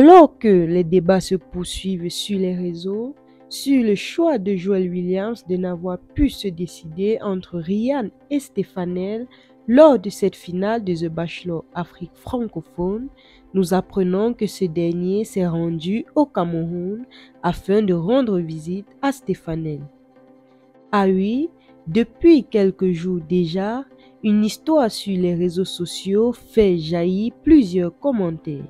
Alors que les débats se poursuivent sur les réseaux, sur le choix de Joel Williams de n'avoir pu se décider entre Ryan et Stefanel lors de cette finale de The Bachelor Afrique francophone, nous apprenons que ce dernier s'est rendu au Cameroun afin de rendre visite à Stefanel. Ah oui, depuis quelques jours déjà, une histoire sur les réseaux sociaux fait jaillir plusieurs commentaires.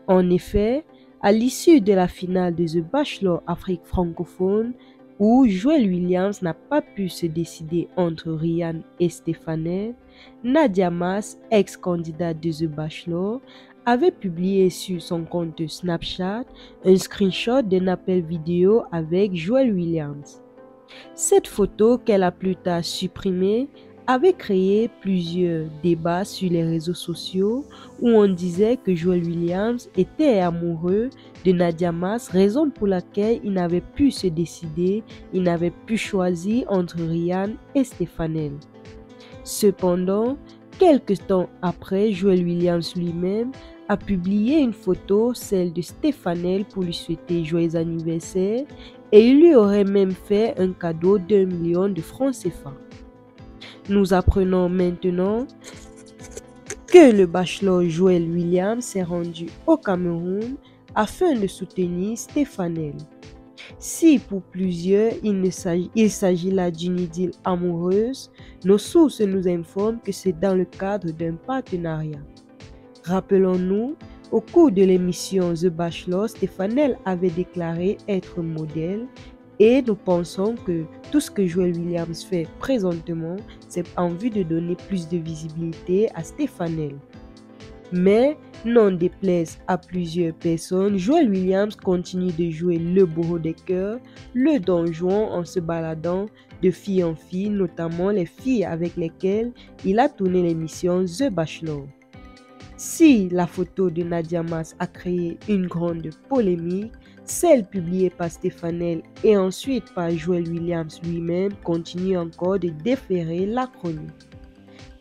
En effet, à l'issue de la finale de The Bachelor Afrique francophone, où Joel Williams n'a pas pu se décider entre Ryan et Stefanel, Nadia Mass, ex-candidate de The Bachelor, avait publié sur son compte Snapchat un screenshot d'un appel vidéo avec Joel Williams. Cette photo qu'elle a plus tard supprimée avait créé plusieurs débats sur les réseaux sociaux où on disait que Joel Williams était amoureux de Nadia Mass, raison pour laquelle il n'avait pu se décider, il n'avait pu choisir entre Ryan et Stefanel. Cependant, quelques temps après, Joel Williams lui-même a publié une photo, celle de Stefanel, pour lui souhaiter joyeux anniversaire, et il lui aurait même fait un cadeau d'1 million de francs CFA. Nous apprenons maintenant que le bachelor Joel Williams s'est rendu au Cameroun afin de soutenir Stefanel. Si pour plusieurs il s'agit là d'une idylle amoureuse, nos sources nous informent que c'est dans le cadre d'un partenariat. Rappelons-nous, au cours de l'émission The Bachelor, Stefanel avait déclaré être modèle et nous pensons que tout ce que Joel Williams fait présentement, c'est en vue de donner plus de visibilité à Stefanel. Mais, n'en déplaise à plusieurs personnes, Joel Williams continue de jouer le bourreau des cœurs, le Don Juan en se baladant de fille en fille, notamment les filles avec lesquelles il a tourné l'émission The Bachelor. Si la photo de Nadia Mass a créé une grande polémique, celle publiée par Stefanel et ensuite par Joel Williams lui-même continue encore de déférer la chronique.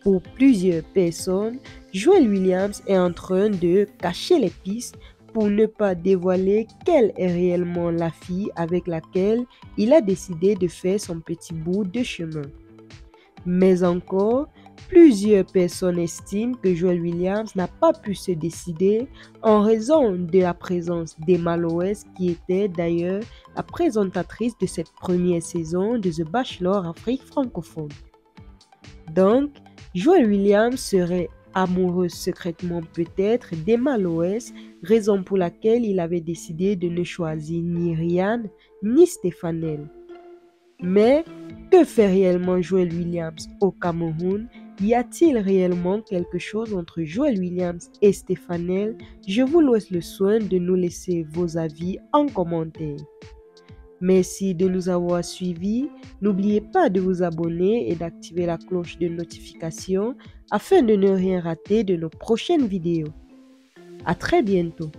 Pour plusieurs personnes, Joel Williams est en train de cacher les pistes pour ne pas dévoiler quelle est réellement la fille avec laquelle il a décidé de faire son petit bout de chemin. Mais encore, plusieurs personnes estiment que Joel Williams n'a pas pu se décider en raison de la présence d'Emma Loes, qui était d'ailleurs la présentatrice de cette première saison de The Bachelor Afrique francophone. Donc, Joel Williams serait amoureux secrètement peut-être d'Emma Loes, raison pour laquelle il avait décidé de ne choisir ni Ryan ni Stefanel. Mais que fait réellement Joel Williams au Cameroun? Y a-t-il réellement quelque chose entre Joel Williams et Stefanel? Je vous laisse le soin de nous laisser vos avis en commentaire. Merci de nous avoir suivis. N'oubliez pas de vous abonner et d'activer la cloche de notification afin de ne rien rater de nos prochaines vidéos. À très bientôt.